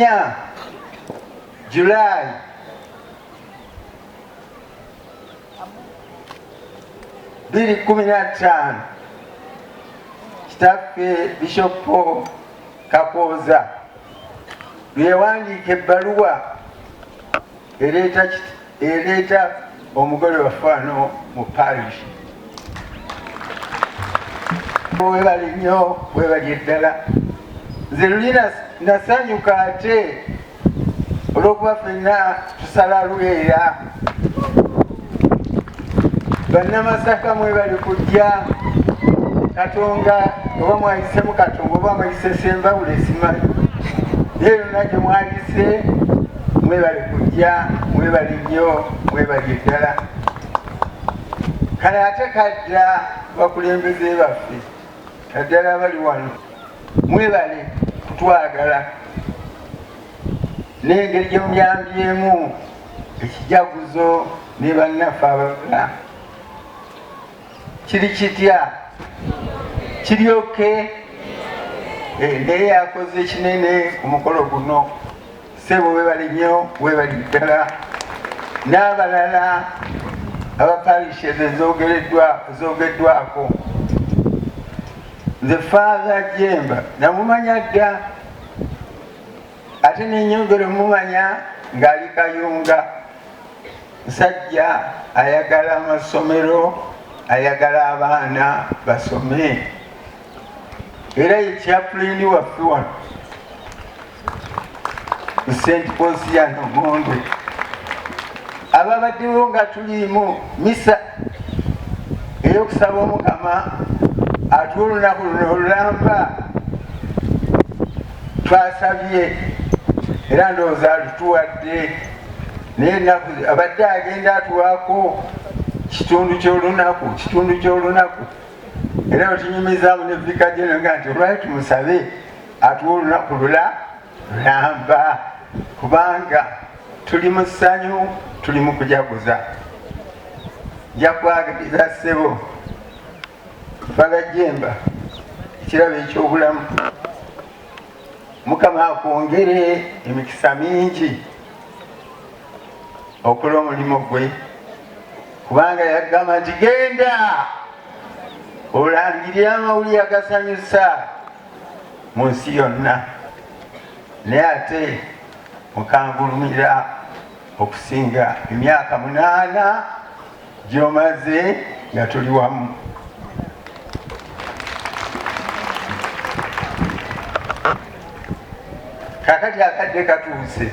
4 July 2015 kitaffe Bishop Kakooza lwewandiika ebbaluwa ereeta omugole wafano mu parish. Webali nnyo, webali eddala. Nze luli nasanyuka ate olw'okuba ffenna tusala lwera. Bannamasaka mwebali kujja Katonga oba mwayisemu Katonga oba mwayise Sembawule simanyi. Leero nagyo mwayise mwebali kujja, mwebali nnyo, mwebali eddala. Kale ate kadda bakulembeze baffe kaddala bali wano mwebale kutwagala n'engeri gye muyambyemu ekijaguzo ne bannaffe abalala. Kiri kitya kiryoke naye yakoze kinene ku mukolo guno. Ssebo webali nnyo, webali ddala. N'abalala abaparishes ezoogeddwako. Nze Lwanga Jjemba namumanya dda ate nenyongera omumanya ng'ali Kayunga. Musajja ayagala amasomero, ayagala abaana basome, era ye chaplain waffe wano mu Pontiano Ngondwe. Ababaddewo nga tulimu misa ey'okusaba Omukama atuwa olunaku luno olulamba twasabye era ndowooza alutuwadde, naye ennaku abadde agenda atuwaako kitundu ky'olunaku era otunyumizaamu ne vika gyeno nga nti olwali tumusabe atuwa olunaku lulamba kubanga tuli mu ssanyu, tuli mu kujaguza. Nja kwagaliza ssebo Lwanga Jjemba ekirabo eky'obulamu. Mukama akwongere emikisa mingi okola omulimu gwe, kubanga yagamba nti genda olangirire amawulire agasanyusa mu nsi yonna. Naye ate Kangulumira okusinga emyaka 8 gy'omaze nga tuli wamu. Kakati akadde katuuse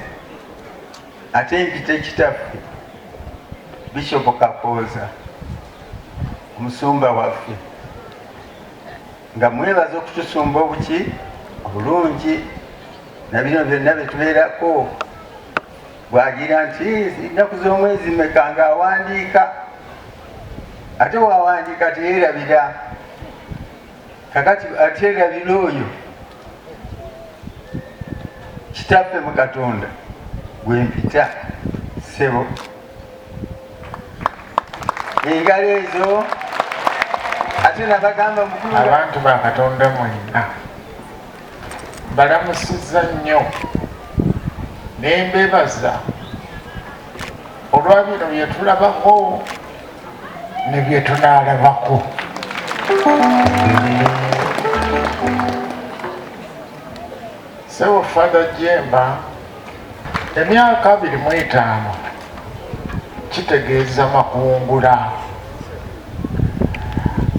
ate mpite kitaffe Bishop Kakooza Omusumba waffe nga mwebaza okutusumba obulungi na bino byonna betubeerako. Bwagira nti ennaku z'omwezi mmeka ng'awandiika, ate wawandiika teyeerabira. Kakati ateerabira oyo kitaffe mu Katonda gwempita ssebo. Engalo ezo ate nabagamba mukulu. Abantu ba Katonda mwenna balamusizza nnyo ne mbebaza olwa bino bye tulabako ne bye tunaalabako. Ssebo Lwanga Jjemba emyaka 25 kitegeeza makungula.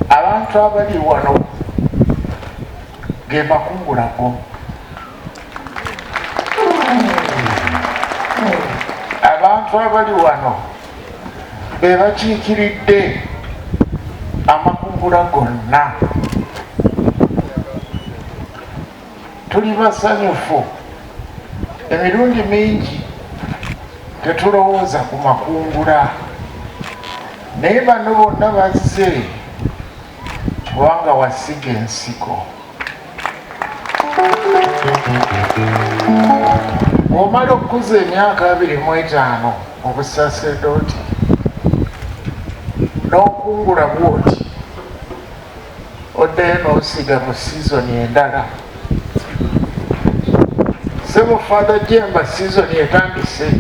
Abantu abali wano ge makungula go. Abantu abali wano be bakiikiridde amakungula gonna. Tuli basanyufu, emirundi mingi tetulowooza ku makungula, naye bano bonna bazze kubanga wasiga ensiko. Bw'omala okukuza emyaka 25 mu busaseredoti n'okungula bw'oti oddayo n'osiga mu sizoni endala. Sebo Lwanga Jjemba season etandise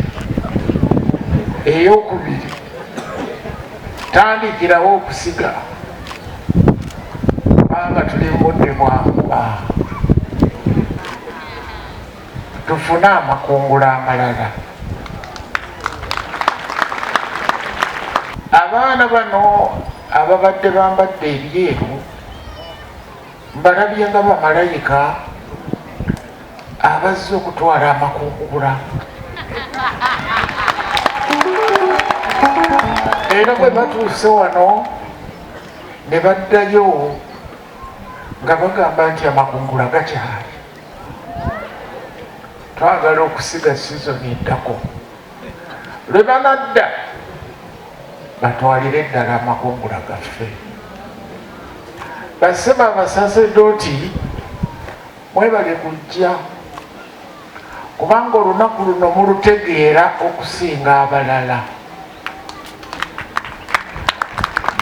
eyokubiri tandikirawo okusiga kubanga tuli mudde mwakuba tufune amakungula amalala. Abaana bano ababadde bambadde ebyeru mbalabye nga bamalayika abazze okutwala amakungula, era bwe batuuse wano ne baddayo nga bagamba nti amakungula gakyali. Twagala okusiga sizoni eddako, lwe banadda batwalire eddala amakungula gaffe. Basema abasaseredoti mwebale kujja kubanga olunaku luno mulutegeera okusinga abalala.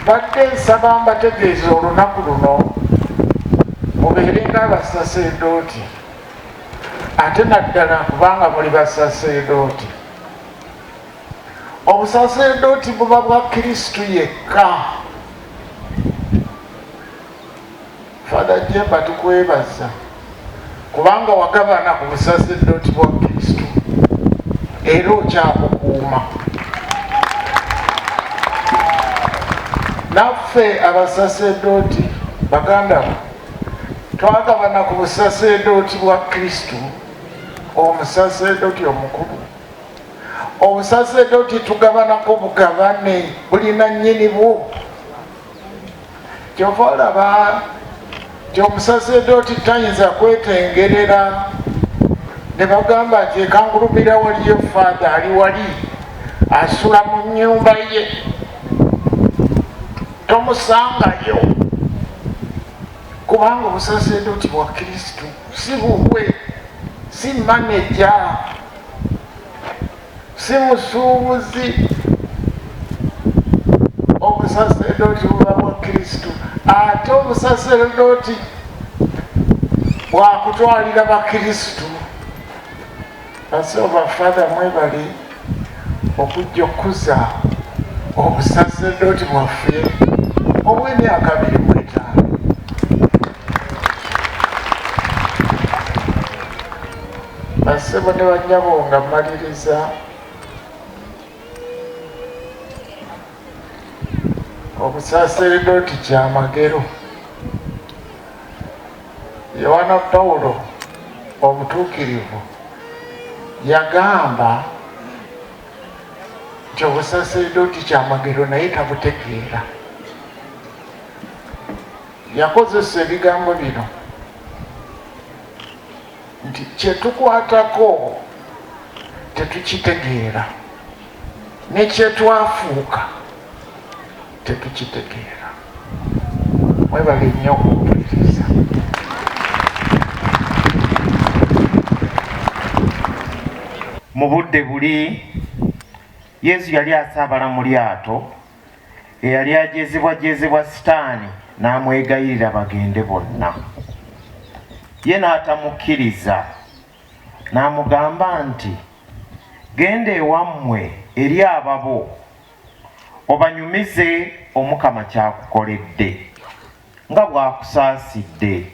Badde nsaba mbategeeza olunaku luno mubeere nga abasaseredoti ate naddala kubanga muli basaseredoti. Obusaseredoti buba bwa Kristu yekka. Lwanga Jjemba tukwebaza kubanga wagabana ku busaseredoti bwa Kristu era okyabukuuma. Naffe abasaseredoti baganda twagabana ku busaseredoti bwa Kristu, omusaseredoti omukulu. Obusaseredoti tugabanako bugabane bulina nnyini bwo. Kyova olaba nti omusaseredoti tayinza kwetengerera ne bagamba nti Kangulumira waliyo Father ali wali asula mu nnyumba ye, tomusangayo kubanga obusaseredoti bwa Kristu si bubwe, si maneja, si musuubuzi. Obusaseredoti buba bwa Kristu, ate obusaseredoti bwakutwalira bakristu. Basooba Father mwebale okujja okuza obusaseredoti bwaffe obw'emyaka 25. Basebo ne banyabo nga mmaliriza, obusaseredoti kyamagero. Yohana Pawulo omutuukirivu yagamba nti obusaseredoti kyamagero naye tabutegeera. Yakozesa ebigambo bino nti kyetukwatako tetukitegeera ne kyetwafuuka tetukitegeera. Mwebale nnyo okumpuliriza. Mu budde buli Yesu yali asaabala mu lyato, eyali ajezebwajezebwa Sitaani n'amwegayirira bagende bonna. Ye n'atamukkiriza, n'amugamba nti, genda ewammwe eri ababo obanyumize Omukama kyakukoledde nga bw'akusaasidde.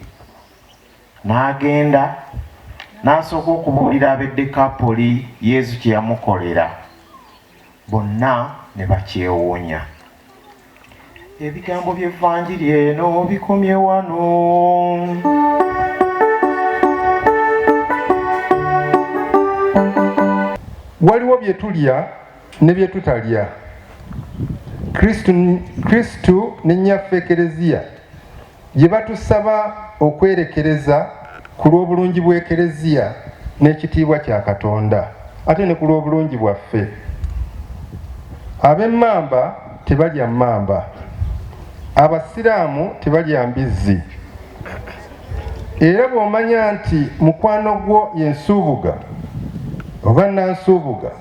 N'agenda n'asooka okubuulira ab'e Dekapoli Yesu kye yamukolera. Bonna ne bakyewuunya. Ebigambo by'evvanjiri eno bikomye wano. Waliwo bye tulya ne bye tutalya. Kristu ne nnyaffe Ekereziya gye batusaba okwerekereza ku lw'obulungi bw'Ekereziya n'ekitiibwa kya Katonda ate ne ku lw'obulungi bwaffe. Ab'emmamba tebalya mmamba, abasiraamu tebalya mbizzi. Era bw'omanya nti mukwano gwo ye nsuubuga oba nansuubuga,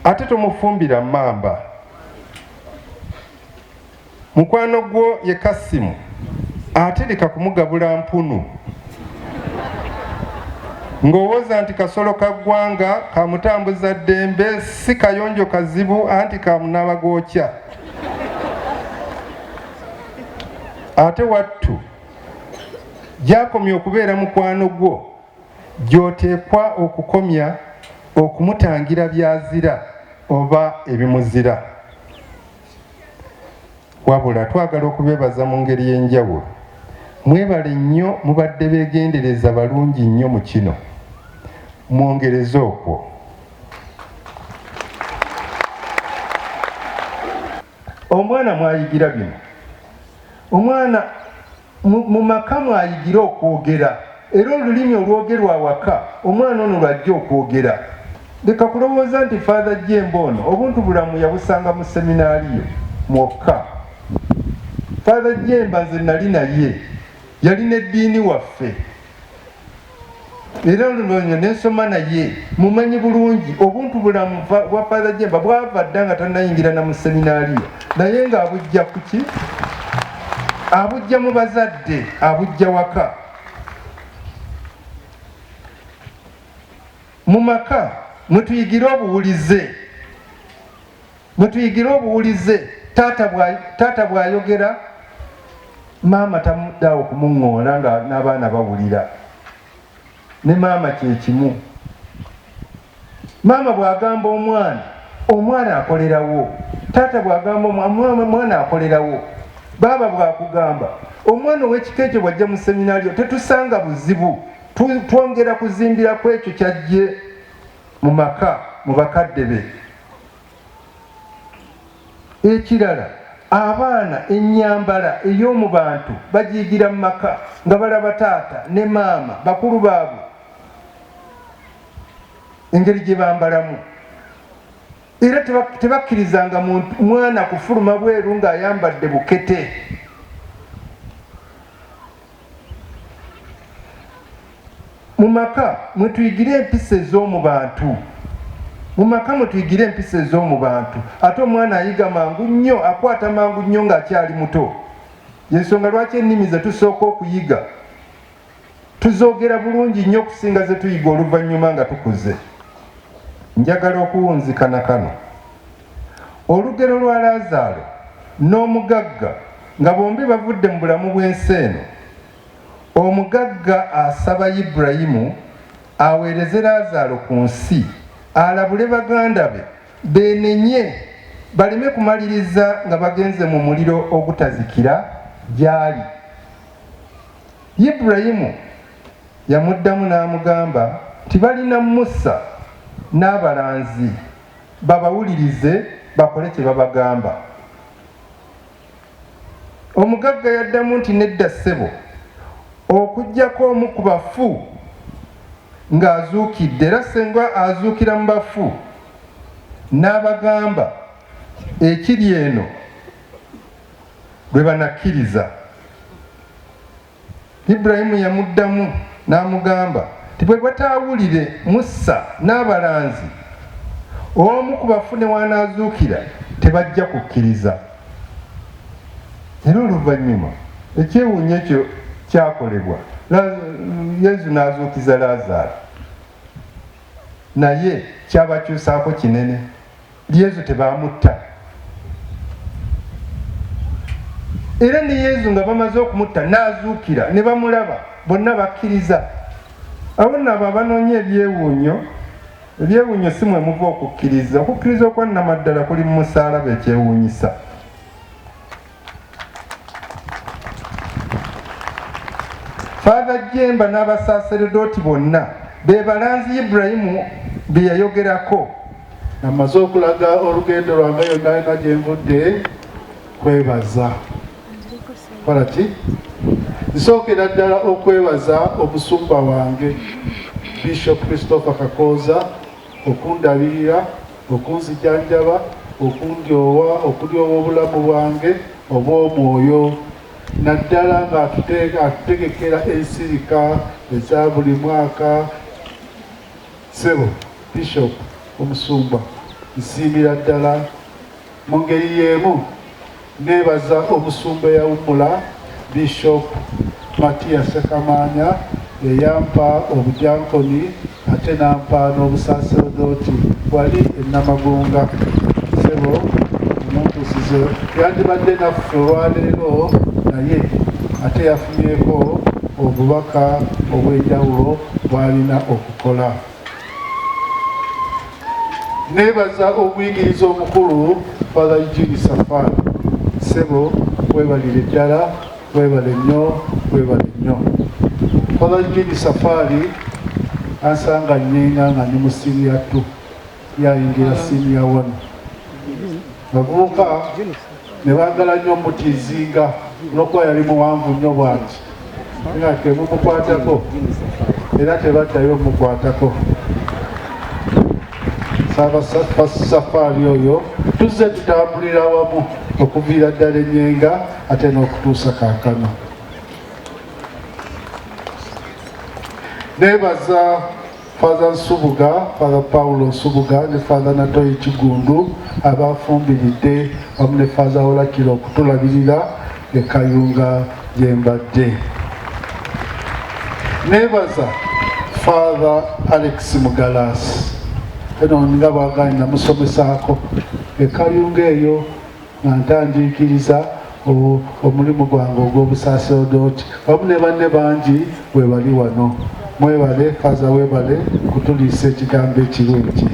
ate tomufumbira mmamba. Mukwano gwo ye kasimu, ate leka kumugabula mpunu. ng'owooza nti kasolo ka ggwanga kamutambuza ddembe, si kayonjo kazibu anti kamunaba gookya. Ate wattu gy'akomya okubeera mukwano gwo, gy'oteekwa okukomya okumutangira by'azira oba ebimuzira. Wabula twagala okubeebaza mu ngeri y'enjawulo. Mwebale nnyo, mubadde beegendereza balungi nnyo mu kino. Mwongereze okwo. Omwana mwayigira bino. Omwana mu maka mwayigira okwogera, era olulimi olwogerwa awaka omwana ono lwajja okwogera. Leka kulowooza nti Father Jjemba ono obuntu bulamu yabusanga mu seminaariyo mwokka. Father Jjemba nze nali naye, yalina eddiini waffe, era olulonyo nensoma naye, mumanyi bulungi obuntu bulamu bwa Father Jjemba bwava dda nga tannayingira na mu seminaariyo, naye ng'abujja ku ki? Abujja mu bazadde, abujja waka. Mu maka mwetuyigire obuwulize, mwetuyigire obuwulize. Taata bw'ayogera, maama tamuddawo okumuŋŋoola nga n'abaana bawulira, ne maama kye kimu. Maama bw'agamba omwana, omwana akolerawo. Taata bw'agamba omwana akolerawo. Baaba bw'akugamba, omwana ow'ekika ekyo bw'ajja mu seminaariyo tetusanga buzibu, twongera kuzimbira ku ekyo kyajje mu maka mu bakadde be. Ekirala, abaana ennyambala ey'omu bantu bagiyigira mu maka nga balaba taata ne maama bakulu baabwe engeri gye bambalamu. Era tebakkirizanga mwana kufuluma bweru ng'ayambadde bukete. Mu maka mwetuyigire empisa ez'omu bantu. Mu maka mwetuyigire empisa ez'omu bantu. Ate omwana ayiga mangu nnyo, akwata mangu nnyo ng'akyali muto. Y'ensonga lwaki ennimi ze tusooka okuyiga tuzoogera bulungi nnyo okusinga ze tuyiga oluvannyuma nga tukuze. Njagala okuwunzikana kano. Olugero lwa Laazaalo n'omugagga nga bombi bavudde mu bulamu bw'ensi eno. Omugagga asaba Ibulayimu aweereze Laazaalo ku nsi, alabule baganda be beenenye baleme kumaliriza nga bagenze mu muliro ogutazikira gy'ali. Ibulayimu yamuddamu n'amugamba nti balina Musa n'abalanzi babawulirize bakole kye babagamba. Omugagga yaddamu nti nedda ssebo, okuggyako omu ku bafu ng'azuukidde, era senga azuukira mu bafu, n'abagamba ekiri eno bwe banakkiriza. Ibulayimu yamuddamu n'amugamba nti bwe bataawulire Musa n'abalanzi, omu ku bafu ne wanaazuukira tebajja kukkiriza. Era oluvannyuma ekyewuunyo ekyo kyakolebwa, Yesu n'azuukiza Laazaalo, naye kyabakyusaako kinene. Yesu tebaamutta, era ne Yesu nga bamaze okumutta n'azuukira ne bamulaba, bonna bakkiriza. Abo nno abo abanoonya ebyewuunyo, ebyewuunyo si mwe muva okukkiriza. Okukkiriza okwannamaddala kuli mu musaalaba ekyewuunyisa. Father Jjemba n'abasaseredoti bonna be balanzi Ibulayimu be yayogerako. Namaze okulaga olugendo lwange yonna gye nvudde kwebaza. Kola ki? Nsookera ddala okwebaza omusumba wange Bishop Christopher Kakooza okundabirira, okunzijanjaba, okundyowa, okudyowa obulamu bwange obw'omwoyo, naddala ng'atutegekera ensirika eza buli mwaka. Ssebo Bishop Omusumba, nsiimira ddala. Mu ngeri y'emu neebaza omusumba eyawummula Bishop Matia Sekamanya eyampa obujankoni ate nampa n'obusaseredoti wali enamagunga sebo omuntusize yandibadde naffe olwaleero naye ate yafunyeeko obubaka obw'enjawulo bw'alina okukola. Neebaza omuyigiriza omukulu Father Eugene Safari sebo weebalire ddala weebale nnyo weebale nnyo. Father Eugene Safari ansanga nnyenga nga ndi mu senior 2 yayingira senior 1 bavubuka ne baagala nnyo mutizinga olwokuba yali muwanvu nnyo bwati nga temumukwatako era tebaddayo mukwatako. Safari oyo tuzze tutambulira awamu okuviira ddala ennyenga ate n'okutuusa kaakano. Neebaza Father Nsubuga, Father Paulo Nsubuga ne Father Natoyi Kigundu abafumbiridde wamu ne Father Olakira okutulabirira e Kayunga gye mbadde. Neebaza Father Alex Mugalasi eno nga bwagani namusomesaako e Kayunga eyo nga ntandiikiriza omulimu gwange ogw'obusaseredoti wamu ne banne bangi webali wano. Mwebale Faza webale kutuliisa ekigambo ekirungi.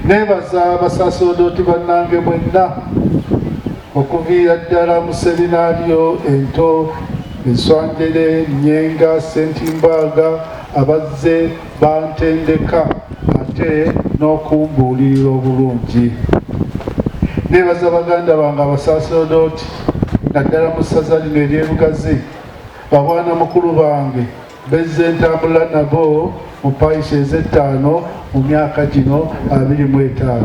Neebaza abasaseredoti bannange mwenna okuviira ddala mu seminariyo ento Enswanjere, Nyenga, Sentimbaga abazze bantendeka ate n'okumbuulirira obulungi. Neebaza baganda bange abasaseredoti naddala mu ssaza lino ery'e Lugazi babwana mukulu bange bezze ntambula nabo mu payisa ez'ettaano mu myaka gino 25.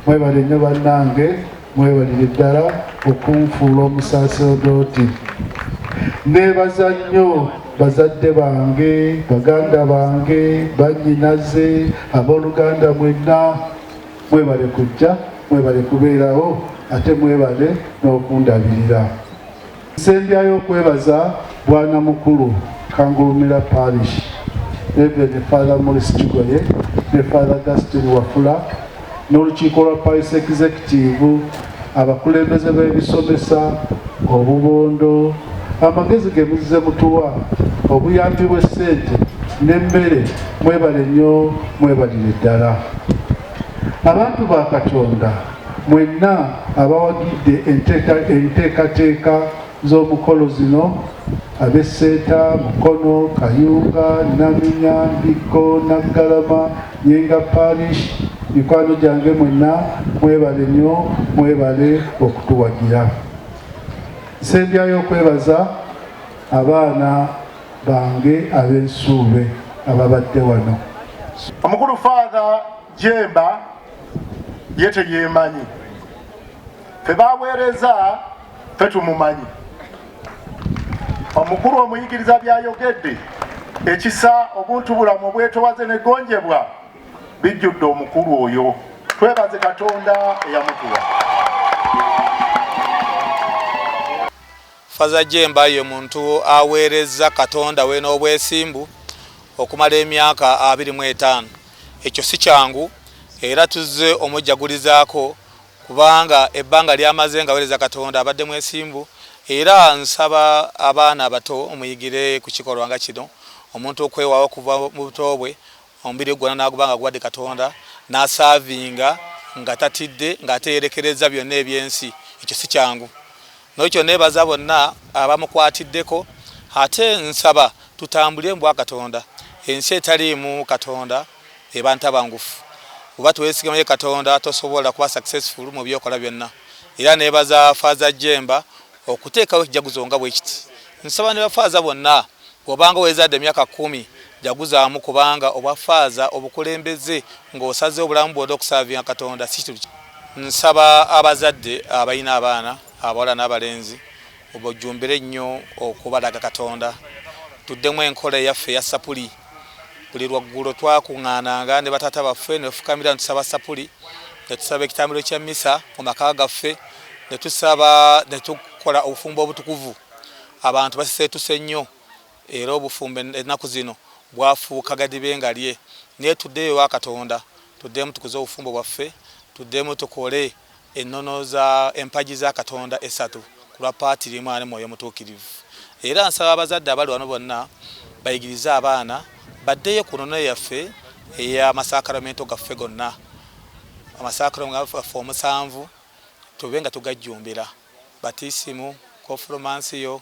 Mwebale nnyo bannange mwebalire ddala okunfuula omusaseredoti. Neebaza nnyo bazadde bange baganda bange bannyinaze abooluganda mwenna mwebale kujja mwebale kubeerawo ate mwebale n'okundabirira. Nsembyayo okwebaza bwana mukulu Kangulumira Parish, Reverend Father Maurice Kigoye ne Father Gaston Wafula n'olukiiko lwa Parish Executive, abakulembeze b'ebisomesa, obubondo, amagezi ge muzze mutuwa, obuyambi bw'essente n'emmere, mwebale nnyo mwebalire ddala. Abantu ba Katonda mwenna abawagidde enteekateeka z'omukolo zino ab'Essenta, Mukono, Kayunga, Naminya, Mbiko, Naggalama, Nyenga Parish, mikwano gyange mwenna mwebale nnyo mwebale okutuwagira. Nsembyayo okwebaza abaana bange ab'ensuube ababadde wano. Omukulu Lwanga Jjemba ye teyeemanyi, fe baweereza fe tumumanyi. Omukulu omuyigiriza byayogedde ekisa obuntubulamu obwetowaze n'eggonjebwa bijjudde omukulu oyo. Twebaze Katonda eyamutuwa. Lwanga Jjemba ye muntu aweereza Katonda we n'obwesimbu okumala emyaka 25. Ekyo si kyangu era tuzze omujjagulizaako kubanga ebbanga lyamaze nga aweereza Katonda abadde mwesimbu. Era nsaba abaana abato omuyigire ku kikolwa nga kino, omuntu okwewaawo kuva mu buto bwe omubiri gwonna n'agubanga gwadde Katonda n'asaavinga nga tatidde ng'ateerekereza byonna eby'ensi. Ekyo si kyangu. N'ekyo neebaza bonna abamukwatiddeko ate nsaba tutambulire mu bwa Katonda. Ensi etaliimu Katonda eba ntabangufu. Oba tuweesigamye Katonda tosobola kuba successful mu byokola byonna. Era neebaza Lwanga Jjemba okuteekawo ekijaguzo nga bwe kiti. Nsaba ne bafaaza bonna bw'obanga wezadde emyaka 10 jaguzaamu kubanga obwafaaza obukulembeze ng'osaze obulamu bw'oda okusaavinga Katonda si kintu. Nsaba abazadde abalina abaana abawala n'abalenzi obujjumbire nnyo okubalaga Katonda. Tuddemu enkola yaffe ya sapuli. Buli lwaggulo twakuŋŋaananga ne batata baffe ne bafukamira tusaba sapuli, ne tusaba ekitambiro kya mmisa mu maka gaffe, ne tusaba ne tukola obufumbo obutukuvu. Abantu basiseetuse nnyo era obufumbo ennaku zino bwafuuka gadibenga lye naye tuddeyo wa Katonda tuddemu tukuze obufumbo bwaffe tuddemu tukole ennono za empagi za Katonda esatu ku lwa paati limu ane mwoyo mutuukirivu era nsaba abazadde abali wano bonna bayigirize abaana baddeyo ku nnono yaffe ey'amasakaramento gaffe gonna amasakaramento gaffe 7 tube nga tugajjumbira batisimu konfirmansiyo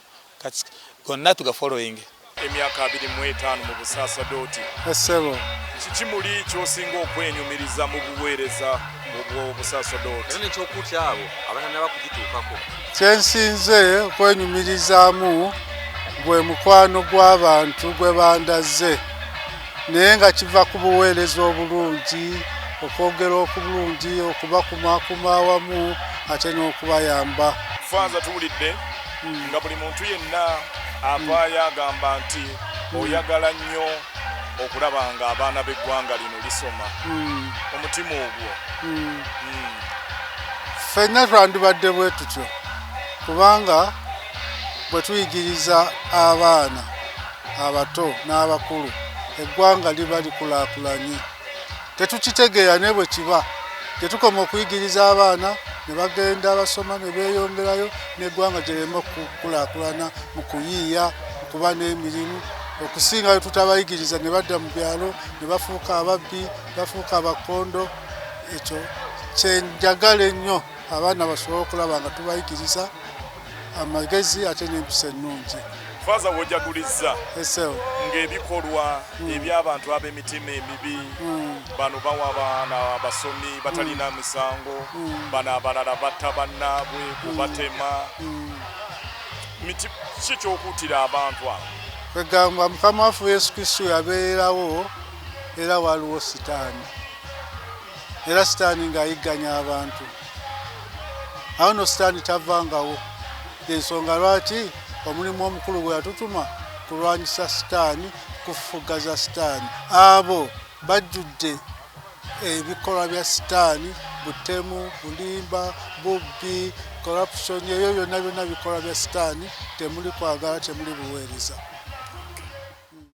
gonna tugafollowing emyaka 25 mu busaseredoti Essebo. Kiki muli kyosinga okwenyumiriza mu buweereza obw'obusaseredoti? Era ekyokutya abo abalala bakugituukako. Kyensinze okwenyumirizaamu gwe mukwano gw'abantu gwe bandaze naye nga kiva ku buweereza obulungi okwogera okubulungi okubakumakuma awamu ate n'okubayamba. Fanza tuwulidde nga buli muntu yenna avaayo agamba nti oyagala nnyo okulaba nga abaana b'eggwanga lino lisoma omutima ogwo. Ffenna twandibadde bwe tutyo kubanga bwe tuyigiriza abaana abato n'abakulu eggwanga liba likulaakulanye. Tetukitegeera ne bwe kiba tetukoma okuyigiriza abaana ne bagenda basoma ne beeyongerayo n'eggwanga gyerema okukulaakulana mu kuyiiya okuba n'emirimu okusingayo tutabayigiriza ne badda mu byalo ne bafuuka ababbi bafuuka abakondo. Ekyo kyenjagala ennyo abaana basobole okulaba nga tubayigiriza amagezi ate n'empisa ennungi. Faza wojaguliza Essebo. ng'ebikolwa eby'abantu ab'emitima emibi bano bawa abaana abasomi batalina misango bano abalala batta bannaabwe kubatema ki ky'okuutira abantu abo? Kwegamba Mukama waffe Yesu Kristo yabeerawo era waliwo sitaani era sitaani ng'ayigganya abantu awo no sitaani tavangawo ensonga lwaki omulimu omukulu gwe yatutuma kulwanyisa sitaani kufugaza sitaani abo bajjudde ebikolwa bya sitaani butemu bulimba bubbi corruption eyo byonna bikolwa bya sitaani temuli kwagala temuli buweereza.